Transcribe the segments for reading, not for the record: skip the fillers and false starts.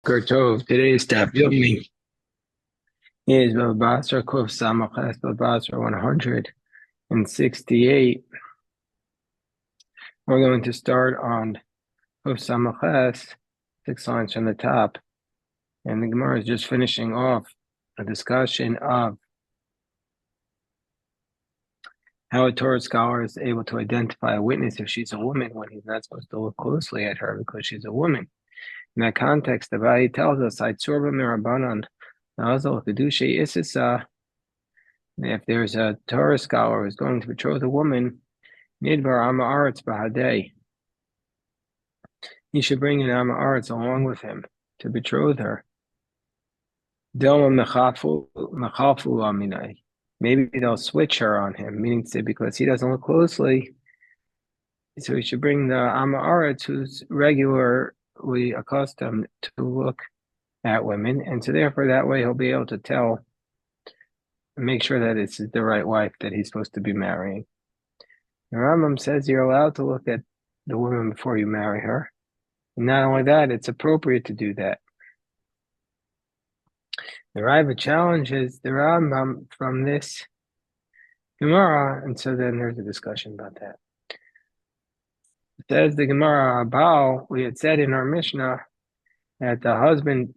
Tov. Today's daf yomi is Bava Basra Kuf Samachas Bava Basra 168. We're going to start on Kuf Samachas, 6 lines from the top, and the Gemara is just finishing off a discussion of how a Torah scholar is able to identify a witness if she's a woman when he's not supposed to look closely at her because she's a woman. In that context, the Vayit tells us, "Aitzurba mirabanan, na'azal kedusha isisa." If there's a Torah scholar who's going to betroth a woman, Nidbar Ama Aretz Bahadei, he should bring an Ama Aretz along with him to betroth her. Dilma Mechafu Aminai. Maybe they'll switch her on him, meaning to say because he doesn't look closely, so he should bring the Ama Aretz who's regularly accustomed to look at women, and so therefore that way he'll be able to tell, make sure that it's the right wife that he's supposed to be marrying. The Rambam says you're allowed to look at the woman before you marry her. And not only that, it's appropriate to do that. The Raiva challenges the Rambam from this Gemara, and so then there's a discussion about that. It says the Gemara Abal, we had said in our Mishnah that the husband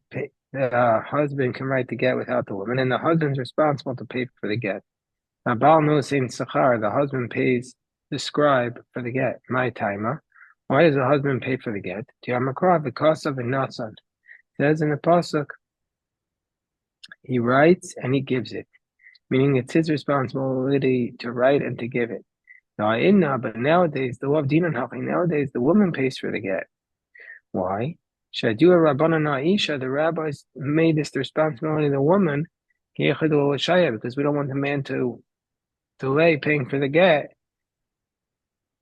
can write the get without the woman, and the husband's responsible to pay for the get. Abal knows in Sachar, the husband pays the scribe for the get. My timer. Why does the husband pay for the get? Because of a nasan. Says in the pasuk, he writes and he gives it, meaning it's his responsibility to write and to give it. But nowadays, the woman pays for the get. Why? The rabbis made this the responsibility of the woman because we don't want the man to delay paying for the get.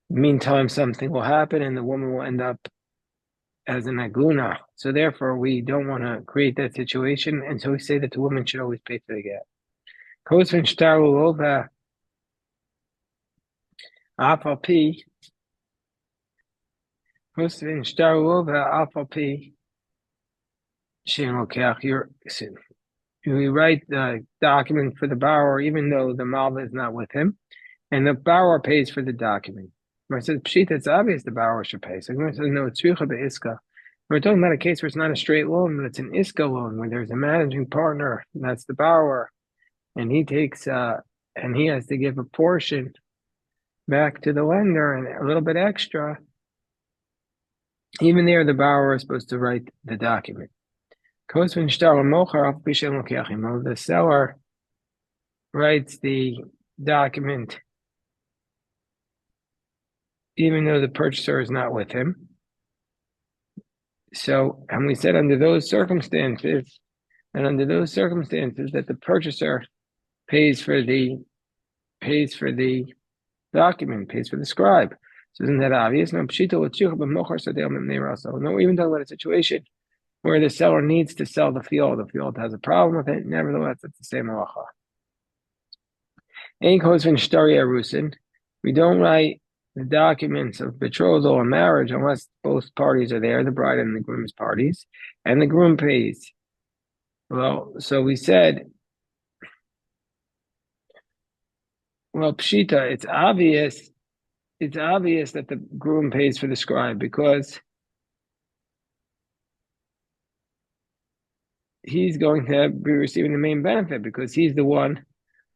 Meantime, something will happen and the woman will end up as an aguna. So therefore, we don't want to create that situation. And so we say that the woman should always pay for the get. We write the document for the borrower even though the malva is not with him, and the borrower pays for the document. It says, Pshita, it's obvious the borrower should pay. So it says, no, it's Tzricha be'iska. We're talking about a case where it's not a straight loan, but it's an iska loan, where there's a managing partner, and that's the borrower, and he takes, and he has to give a portion back to the lender and a little bit extra. Even there, the borrower is supposed to write the document. The seller writes the document even though the purchaser is not with him. So, and we said under those circumstances that the purchaser pays for the document, pays for the scribe. So isn't that obvious? No, even talking about a situation where the seller needs to sell the field has a problem with it. Nevertheless, it's the same halacha. We don't write the documents of betrothal or marriage unless both parties are there, the bride and the groom's parties, and the groom pays. Well, so we said, well, pshita, it's obvious that the groom pays for the scribe because he's going to be receiving the main benefit because he's the one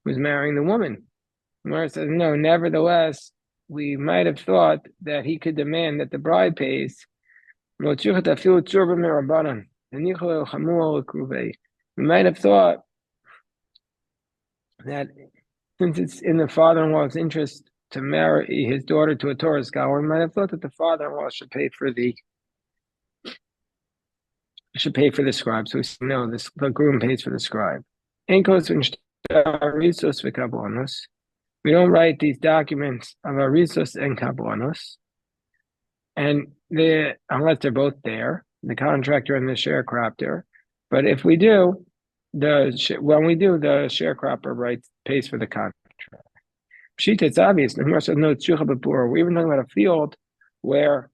who's marrying the woman. Mara says, no, nevertheless, we might have thought that he could demand that the bride pays. We might have thought that since it's in the father-in-law's interest to marry his daughter to a Torah scholar, we might have thought that the father-in-law should pay for the scribe. So we say, no, the groom pays for the scribe. We don't write these documents of arisos and kabbanos, and unless they're both there, the contractor and the sharecropper. But if we do, the sharecropper pays for the contract. Pshita, it's obvious. We're even talking about a field where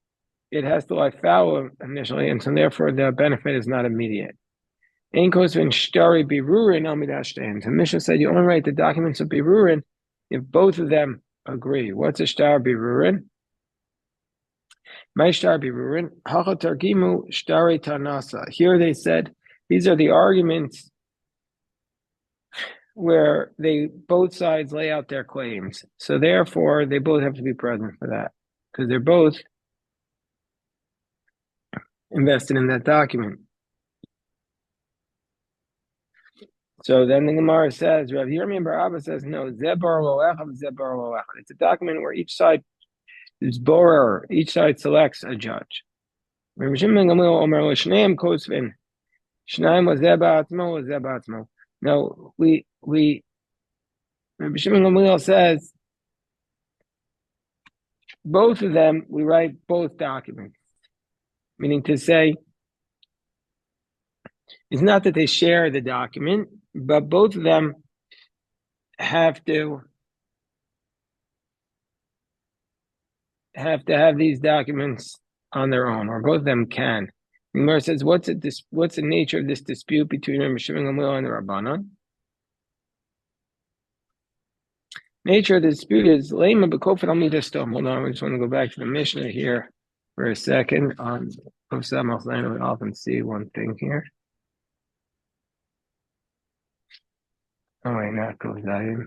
it has to lie fallow initially, and so therefore the benefit is not immediate. Ein kosvin shtari birurin amidashtain. So Mishnah said you only write the documents of birurin if both of them agree. What's a shtar birurin? My shtar birurin hacha targimu shtari tanasa. Here they said these are the arguments where they both sides lay out their claims. So therefore, they both have to be present for that because they're both invested in that document. So then the Gemara says, Rav Yirmiyah bar Abba says, no, zebar lo echad, zebar lo echad. It's a document where each side is borer, each side selects a judge. Rav Shimon Gamliel omer lo shneim kosvin, shneim wa zeba atzmo wa zeba atzmo. No, Rav Shimon Gamliel says, both of them, we write both documents. Meaning to say, it's not that they share the document, but both of them have to have these documents on their own, or both of them can. The Gemara says, what's the nature of this dispute between Rabbi Shimon Gamliel and the Rabbanon? Nature of the dispute is lema b'kofet al midas stom. Hold on, I just want to go back to the Mishnah here for a second. On Kuf Samach Zayin, we often see one thing here. Oh wait, not Kuf Zayin.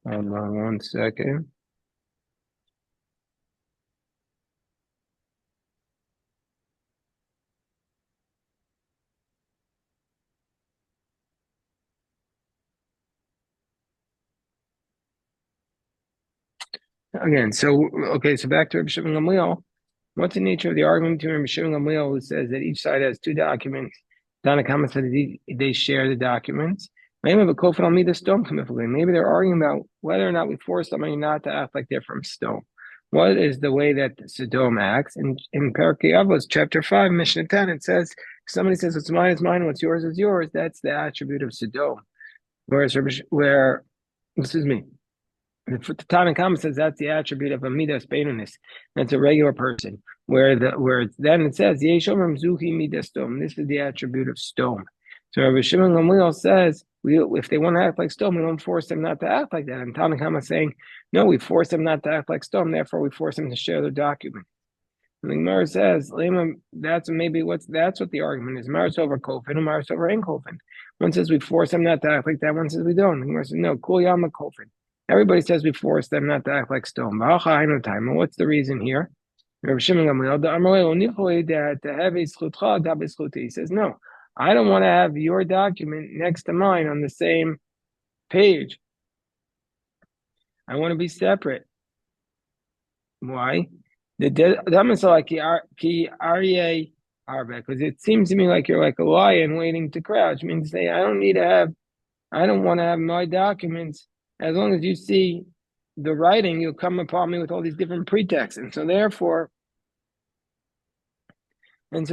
Hold on 1 second. Again, so back to Rabbi Shimon Gamliel. What's the nature of the argument between Rabbi Shimon Gamliel, who says that each side has two documents? Tanakama said they share the documents. Maybe they're arguing about whether or not we force somebody not to act like they're from Sodom. What is the way that Sodom acts? In Perkei Avos, chapter 5, Mishnah 10, it says, if somebody says, what's mine is mine, what's yours is yours, that's the attribute of Sodom. The Tanakh says that's the attribute of a midas beinunis. That's a regular person. Then it says Yeshomrim Zuhi midas stom. This is the attribute of stone. So Rabbi Shimon Gamliel says if they want to act like stone, we don't force them not to act like that. And Tanakh is saying no, we force them not to act like stone. Therefore, we force them to share their document. And the Gemara says that's what the argument is. Maris over kofin and Maris over ein kofin. One says we force them not to act like that. One says we don't. The Gemara says no, kol yama kofin. Everybody says we force them not to act like stone. What's the reason here? He says, no, I don't want to have your document next to mine on the same page. I want to be separate. Why? Because it seems to me like you're like a lion waiting to crouch. I mean, to say, I don't want to have my documents. As long as you see the writing, you'll come upon me with all these different pretexts. And so therefore, it's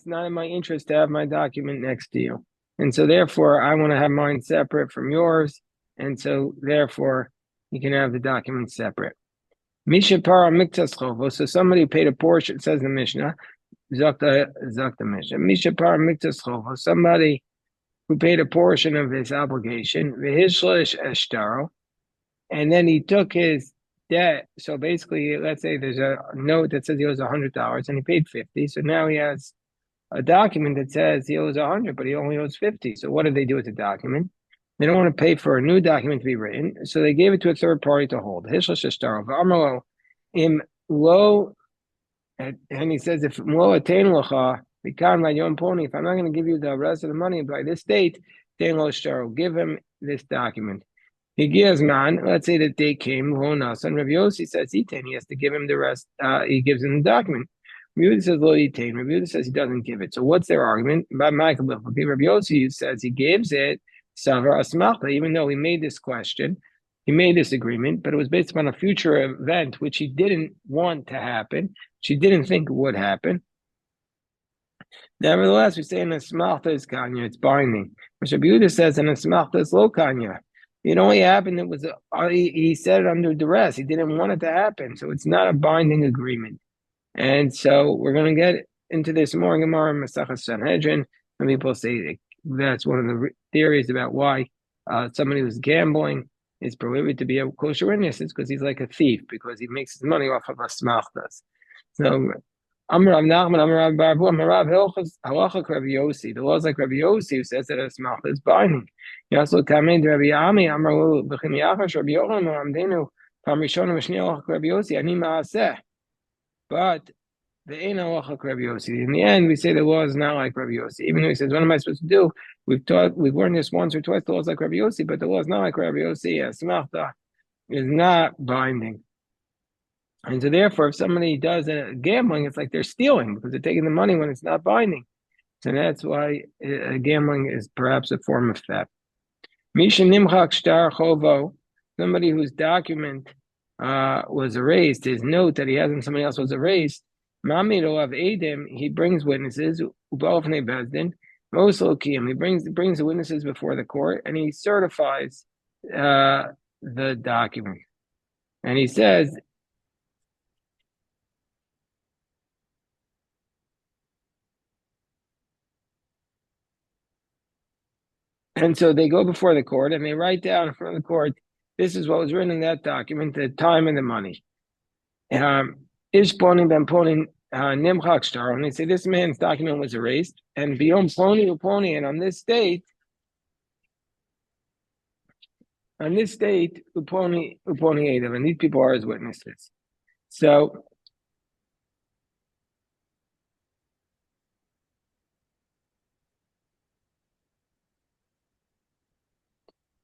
not in my interest to have my document next to you. And so therefore, I want to have mine separate from yours. And so therefore, you can have the document separate. Misha para miktas chovo. So somebody paid a portion, says the Mishnah. Zakta Mishnah. Misha para miktas chovo. Somebody who paid a portion of his obligation, and then he took his debt. So basically, let's say there's a note that says he owes $100 and he paid 50. So now he has a document that says he owes 100, but he only owes 50. So what do they do with the document? They don't want to pay for a new document to be written, so they gave it to a third party to hold. And he says, if I'm not going to give you the rest of the money by this date, give him this document. He gives man, let's say the date came, and Rav Yossi says he has to give him the rest, he gives him the document. Rav Yossi says Rav Yossi says he doesn't give it. So what's their argument? By Michael, Rav Yossi says he gives it, even though he made this question, he made this agreement, but it was based upon a future event which he didn't want to happen, which he didn't think would happen. Nevertheless, we say in a smalta is kanya, it's binding. Rabbi Yehuda says in a smalta is low kanya. It only happened, it was, he said it under duress. He didn't want it to happen. So it's not a binding agreement. And so we're going to get into this more in Gemara Masachas Sanhedrin. Some people say that's one of the theories about why somebody who's gambling is prohibited to be a kosher witness. It's because he's like a thief, because he makes his money off of asmachtas. So Amar Rav Nachman, Amar Rav Barbu, Amar Rav Hilchos, halacha Rabbi Yossi. The law is like Rabbi Yossi, who says that a asmachta is binding. Yasol Kamed Rabbi Ami, Amar Hu B'chim Yachash, Rabbi Yochanan, Amar Amdenu, Pam Rishon, V'shni halacha Rabbi Yossi, Ani Maaseh. But the ein halacha Rabbi Yossi. In the end, we say the law is not like Rabbi Yossi. Even though he says, "What am I supposed to do?" We've learned this once or twice. The law is like Rabbi Yossi, but the law is not like Rabbi Yossi. Asmachta is not binding. And so therefore, if somebody does gambling, it's like they're stealing because they're taking the money when it's not binding. So that's why gambling is perhaps a form of theft. Misha nimchak shtar chovo, somebody whose document was erased, his note that he has on somebody else was erased. Mamiro of Adam, he brings witnesses, ubalfnei bezdin, mosolkim, he brings the witnesses before the court, and he certifies the document. And he says, and so they go before the court and they write down in front of the court, this is what was written in that document, the time and the money. Ish poni ben poni nimchak shtar, and they say this man's document was erased, and biyom poni uponi, and on this date, uponi Adam, and these people are his witnesses. So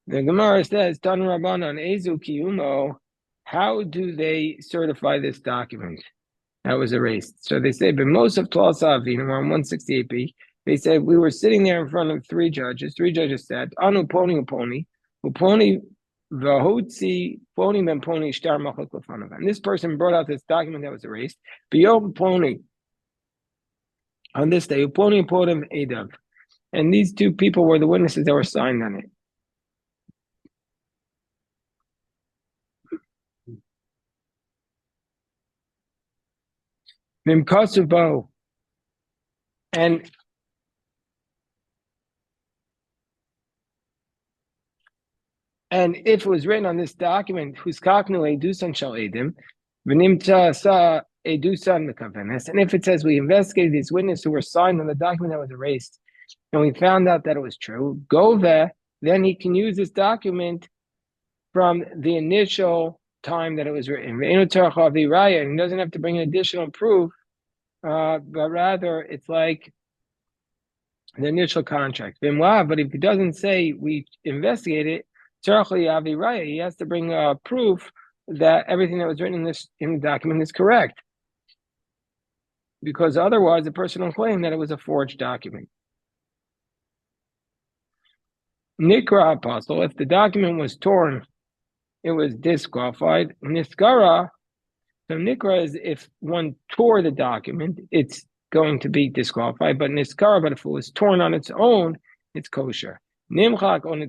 the Gemara says, Tan Rabbanan Ezu Kiyumo, how do they certify this document that was erased? So they say, but most of Tlal Savin, around 168b, they said, we were sitting there in front of three judges. Three judges said, Anu Poni Uponi, Vahotzi, Poni Ben Poni, Shtar Machot Lefanav. And this person brought out this document that was erased. Biyom Poni, on this day, Uponi Podem Edav. And these two people were the witnesses that were signed on it. Mimkasubo, and if it was written on this document, huskaknu edusan shal edim, v'nimta sa edusan mekavenes, and if it says we investigated these witnesses who were signed on the document that was erased, and we found out that it was true, go there, then he can use this document from the initial time that it was written. And he doesn't have to bring an additional proof, but rather it's like the initial contract. But if he doesn't say we investigate it, he has to bring proof that everything that was written in the document is correct. Because otherwise, the person will claim that it was a forged document. Nikra apostle, if the document was torn, it was disqualified. Niskara, so Nikra is if one tore the document, it's going to be disqualified. But Niskara, but if it was torn on its own, it's kosher. Nimchak on the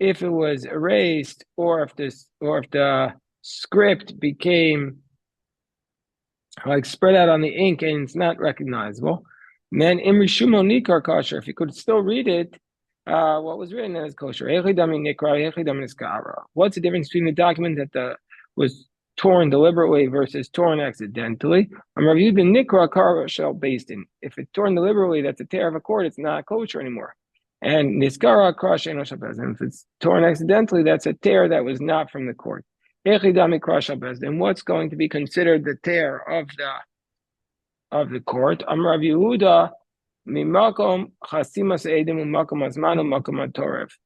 if it was erased, or if the script became like spread out on the ink and it's not recognizable, then imrishumo nikar kosher. If you could still read it, what was written as kosher. What's the difference between the document that was torn deliberately versus torn accidentally? I'm reviewed the nikra kara shell based in. If it's torn deliberately, that's a tear of a cord. It's not kosher anymore. And niskara kara shel and if it's torn accidentally, that's a tear that was not from the cord. And what's going to be considered the tear of the cord? I'm Rav Yehuda.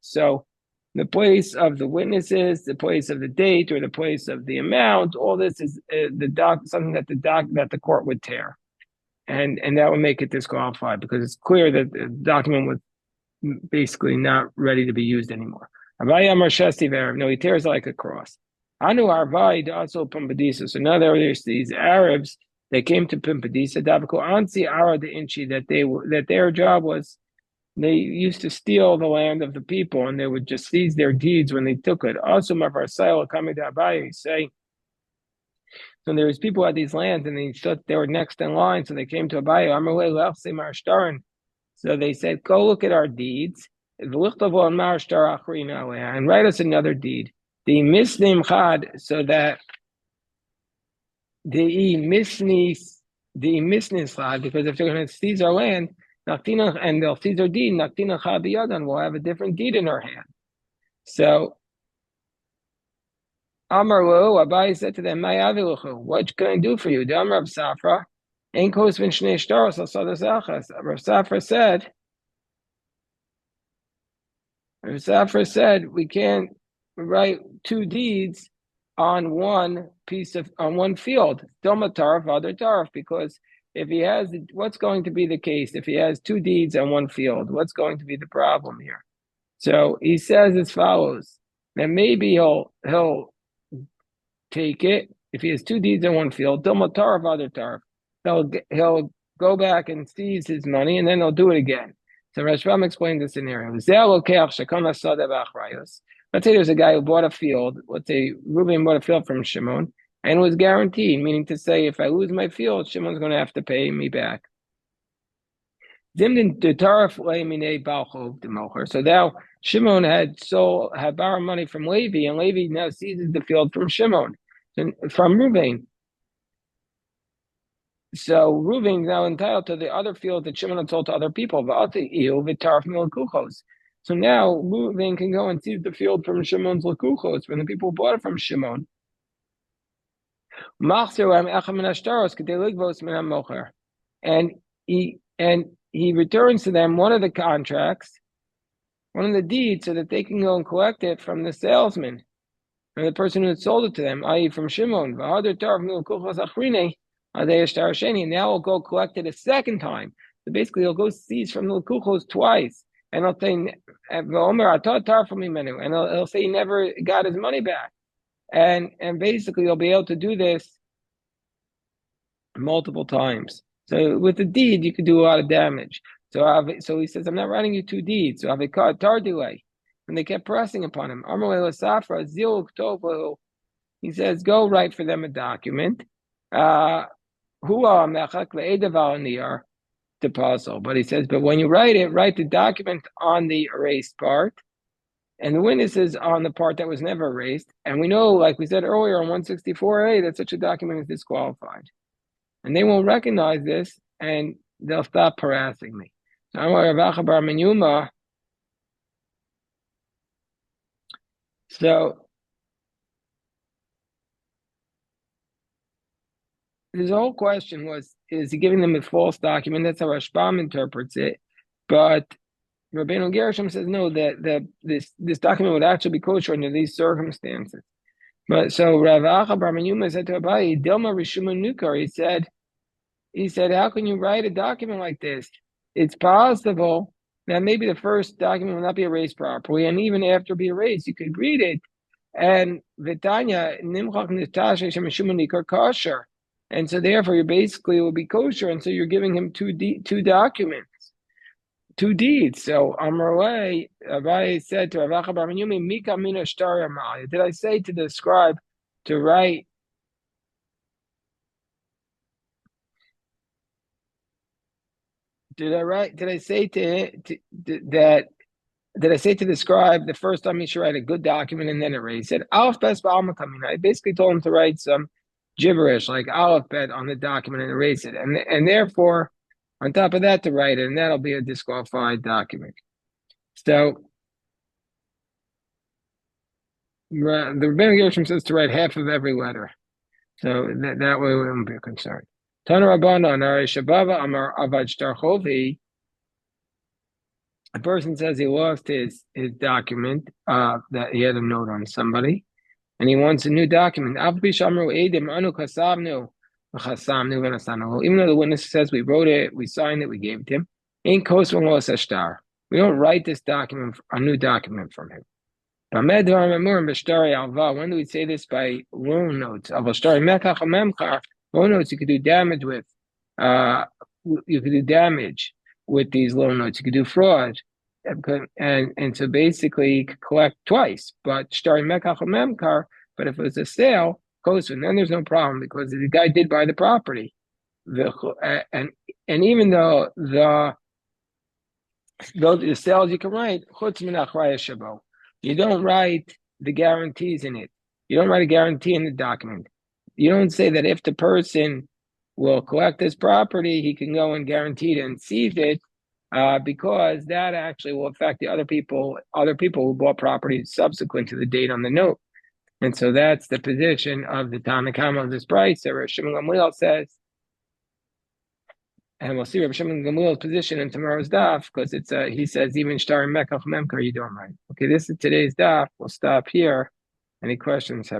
So the place of the witnesses, the place of the date, or the place of the amount, all this is something that the court would tear, and that would make it disqualified because it's clear that the document was basically not ready to be used anymore. No, he tears like a cross. Anu Arvai also Pumbedisa. So now there's these Arabs They came to Pimpadisa Dabaku Ansi Ara the Inchi that their job was they used to steal the land of the people and they would just seize their deeds when they took it. Also, Mavarsail coming to Abaye say, so there was people at these lands and they were next in line, so they came to Abaye, so they said, go look at our deeds and write us another deed. The misnim chad, so that the misnis chad, because if they're going to seize our land, and they'll seize our deed, we'll have a different deed in our hand. So Amar lo, Abai said to them, what can I do for you? The Amar of Safra, Rav Safra said, we can't write two deeds on one field. Doma tarf, other tarf, because if he has, what's going to be the case if he has two deeds on one field? What's going to be the problem here? So he says as follows. That maybe he'll take it if he has two deeds in one field. Doma tarf, other tarf. He'll go back and seize his money, and then he'll do it again. So Rashbam explained the scenario. Let's say there's a guy who bought a field. Let's say Reuben bought a field from Shimon, and it was guaranteed, meaning to say, if I lose my field, Shimon's going to have to pay me back. So now Shimon had borrowed money from Levi, and Levi now seizes the field from Shimon, from Reuben. So Reuven is now entitled to the other field that Shimon had sold to other people. So now Reuven can go and seize the field from Shimon's Lakuchos, from the people who bought it from Shimon. And he returns to them one of the contracts, one of the deeds, so that they can go and collect it from the salesman, from the person who had sold it to them, i.e. from Shimon. And now he'll go collect it a second time. So basically, he'll go seize from the Lakuchos twice. And he'll say, and he'll say he never got his money back. And basically, he'll be able to do this multiple times. So with the deed, you could do a lot of damage. So he says, I'm not writing you two deeds. So have a tar delay. And they kept pressing upon him. He says, go write for them a document. But he says, but when you write it, write the document on the erased part, and the witnesses on the part that was never erased. And we know, like we said earlier on 164a, that such a document is disqualified. And they won't recognize this, and they'll stop harassing me. So his whole question was, is he giving them a false document? That's how Rashbam interprets it. But Rabbeinu Gershom says, no, that this document would actually be kosher under these circumstances. But so Rav Acha Bar Menyuma said to Abaye, Dilma Rishuma Nukar, he said, how can you write a document like this? It's possible that maybe the first document will not be erased properly, and even after it be erased, you could read it. And Vitanya Nimchach Nitasha Shemashuma Nikar kosher. And so therefore, you basically will be kosher, and so you're giving him two documents, two deeds. So Amarle, Abaye said to Rav Acha Bar Menyuma, Mika Mina Shtar Amal. Did I say to the scribe to write? Did I say to the scribe the first time he should write a good document and then erase it? Aleph Bet Ba'almakamina. I basically told him to write some gibberish like Aleph Bet on the document and erase it, and therefore on top of that to write it, and that'll be a disqualified document. So the Rebbeinu Gershom says to write half of every letter, so that way we won't be concerned. Tana Rabbanan, Shabava Amar Avad Shtarchovi. A person says he lost his document that he had a note on somebody, and he wants a new document. Even though the witness says we wrote it, we signed it, we gave it to him. We don't write this document, a new document from him. When do we say this by loan notes? loan notes you could do damage with. You could do damage with these loan notes. You could do fraud, and so basically you could collect twice. But starting mekach or memkar, but if it was a sale, goes and then there's no problem because the guy did buy the property. And even though the sales you can write you don't write the guarantees in it. You don't write a guarantee in the document. You don't say that if the person will collect this property, he can go and guarantee it and seize it, because that actually will affect the other people who bought property subsequent to the date on the note. And so that's the position of the Tanna Kama of this price. So Shimon Gamliel says, and we'll see Rabbi Shimon Gamliel's position in tomorrow's daf, because he says even shtar mekach memkar you don't write. Okay, this is today's daf. We'll stop here. Any questions?